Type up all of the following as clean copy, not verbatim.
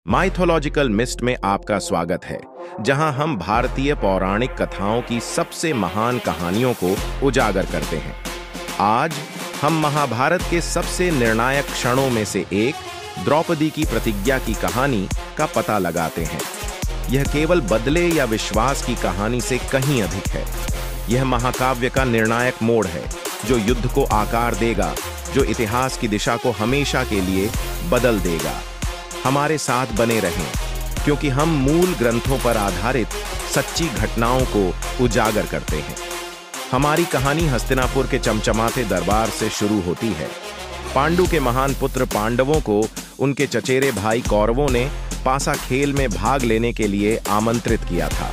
Mythological mist में आपका स्वागत है, जहां हम भारतीय पौराणिक कथाओं की सबसे महान कहानियों को उजागर करते हैं। आज हम महाभारत के सबसे निर्णायक क्षणों में से एक द्रौपदी की प्रतिज्ञा की कहानी का पता लगाते हैं। यह केवल बदले या विश्वास की कहानी से कहीं अधिक है। यह महाकाव्य का निर्णायक मोड़ है, जो युद्ध को आकार देगा, जो इतिहास की दिशा को हमेशा के लिए बदल देगा। हमारे साथ बने रहें, क्योंकि हम मूल ग्रंथों पर आधारित सच्ची घटनाओं को उजागर करते हैं। हमारी कहानी हस्तिनापुर के चमचमाते दरबार से शुरू होती है। पांडु के महान पुत्र पांडवों को उनके चचेरे भाई कौरवों ने पासा खेल में भाग लेने के लिए आमंत्रित किया था।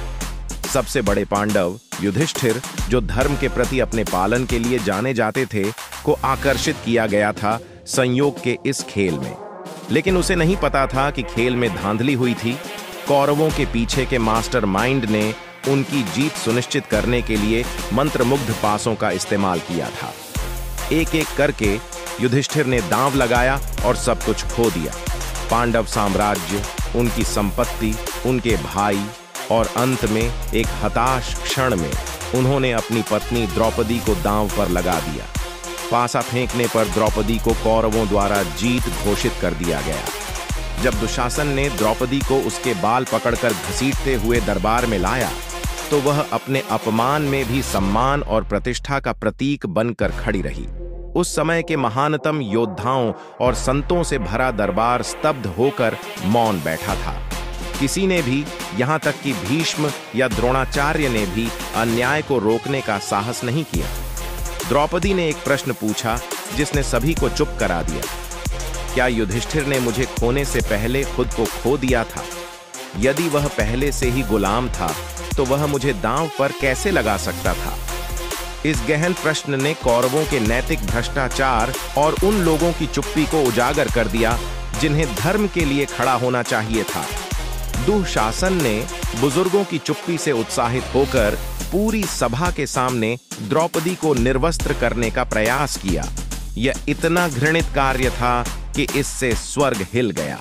सबसे बड़े पांडव युधिष्ठिर, जो धर्म के प्रति अपने पालन के लिए जाने जाते थे, को आकर्षित किया गया था संयोग के इस खेल में। लेकिन उसे नहीं पता था कि खेल में धांधली हुई थी। कौरवों के पीछे के मास्टरमाइंड ने उनकी जीत सुनिश्चित करने के लिए मंत्रमुग्ध पासों का इस्तेमाल किया था। एक एक करके युधिष्ठिर ने दांव लगाया और सब कुछ खो दिया। पांडव साम्राज्य, उनकी संपत्ति, उनके भाई, और अंत में एक हताश क्षण में उन्होंने अपनी पत्नी द्रौपदी को दांव पर लगा दिया। पासा फेंकने पर द्रौपदी को कौरवों द्वारा जीत घोषित कर दिया गया। जब दुशासन ने द्रौपदी को उसके बाल पकड़कर घसीटते हुए दरबार में लाया, तो वह अपने अपमान में भी सम्मान और प्रतिष्ठा का प्रतीक बनकर खड़ी रही। उस समय के महानतम योद्धाओं और संतों से भरा दरबार स्तब्ध होकर मौन बैठा था। किसी ने भी, यहां तक कि भीष्म या द्रोणाचार्य ने भी, अन्याय को रोकने का साहस नहीं किया। द्रौपदी ने एक प्रश्न पूछा जिसने सभी को चुप करा दिया। क्या युधिष्ठिर ने मुझे खोने से पहले खुद को खो दिया था? यदि वह पहले से ही गुलाम था, तो वह मुझे दांव पर कैसे लगा सकता था? इस गहन प्रश्न ने कौरवों के नैतिक भ्रष्टाचार और उन लोगों की चुप्पी को उजागर कर दिया जिन्हें धर्म के लिए खड़ा होना चाहिए था। दुशासन ने बुजुर्गों की चुप्पी से उत्साहित होकर पूरी सभा के सामने द्रौपदी को निर्वस्त्र करने का प्रयास किया। यह इतना घृणित कार्य था कि इससे स्वर्ग हिल गया।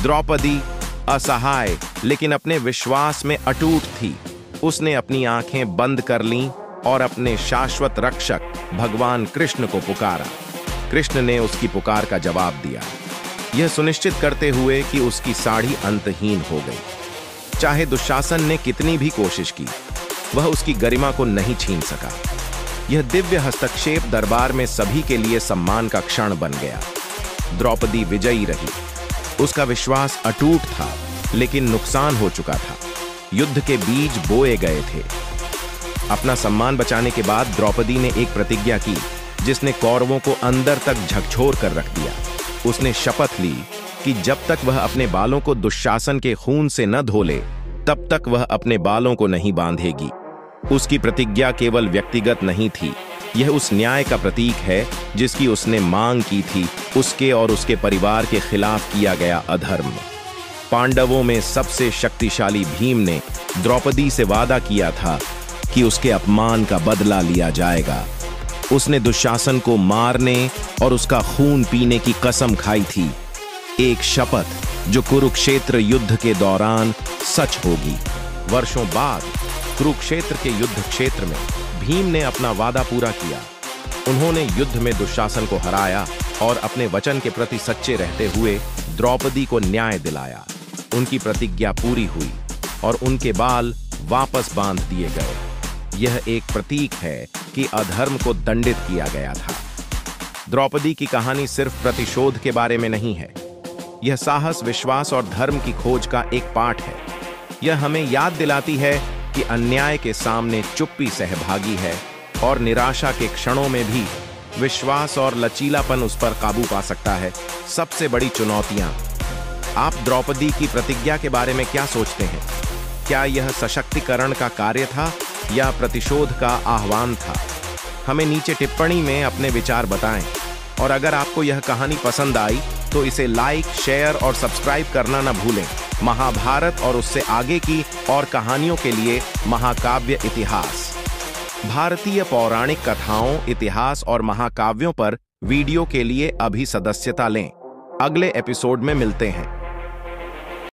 द्रौपदी असहाय लेकिन अपने विश्वास में अटूट थी। उसने अपनी आंखें बंद कर लीं और अपने शाश्वत रक्षक भगवान कृष्ण को पुकारा। कृष्ण ने उसकी पुकार का जवाब दिया, यह सुनिश्चित करते हुए कि उसकी साड़ी अंतहीन हो गई। चाहे दुशासन ने कितनी भी कोशिश की, वह उसकी गरिमा को नहीं छीन सका। यह दिव्य हस्तक्षेप दरबार में सभी के लिए सम्मान का क्षण बन गया। द्रौपदी विजयी रही। उसका विश्वास अटूट था, लेकिन नुकसान हो चुका था। युद्ध के बीज बोए गए थे। अपना सम्मान बचाने के बाद द्रौपदी ने एक प्रतिज्ञा की, जिसने कौरवों को अंदर तक झकझोर कर रख दिया। उसने शपथ ली कि जब तक वह अपने बालों को दुशासन के खून से न धो ले, तब तक वह अपने बालों को नहीं बांधेगी। उसकी प्रतिज्ञा केवल व्यक्तिगत नहीं थी, यह उस न्याय का प्रतीक है जिसकी उसने मांग की थी, उसके और उसके परिवार के खिलाफ किया गया अधर्म। पांडवों में सबसे शक्तिशाली भीम ने द्रौपदी से वादा किया था कि उसके अपमान का बदला लिया जाएगा। उसने दुशासन को मारने और उसका खून पीने की कसम खाई थी, एक शपथ जो कुरुक्षेत्र युद्ध के दौरान सच होगी। वर्षों बाद कुरुक्षेत्र के युद्ध क्षेत्र में भीम ने अपना वादा पूरा किया। उन्होंने युद्ध में दुशासन को हराया और अपने वचन के प्रति सच्चे रहते हुए द्रौपदी को न्याय दिलाया। उनकी प्रतिज्ञा पूरी हुई और उनके बाल वापस बांध दिए गए। यह एक प्रतीक है कि अधर्म को दंडित किया गया था। द्रौपदी की कहानी सिर्फ प्रतिशोध के बारे में नहीं है। यह साहस, विश्वास और धर्म की खोज का एक पाठ है। यह हमें याद दिलाती है कि अन्याय के सामने चुप्पी सहभागी है और निराशा के क्षणों में भी विश्वास और लचीलापन उस पर काबू पा सकता है। सबसे बड़ी चुनौतियां। आप द्रौपदी की प्रतिज्ञा के बारे में क्या सोचते हैं? क्या यह सशक्तिकरण का कार्य था या प्रतिशोध का आह्वान था? हमें नीचे टिप्पणी में अपने विचार बताएं। और अगर आपको यह कहानी पसंद आई तो इसे लाइक, शेयर और सब्सक्राइब करना न भूलें। महाभारत और उससे आगे की और कहानियों के लिए महाकाव्य इतिहास। भारतीय पौराणिक कथाओं, इतिहास और महाकाव्यों पर वीडियो के लिए अभी सदस्यता लें। अगले एपिसोड में मिलते हैं।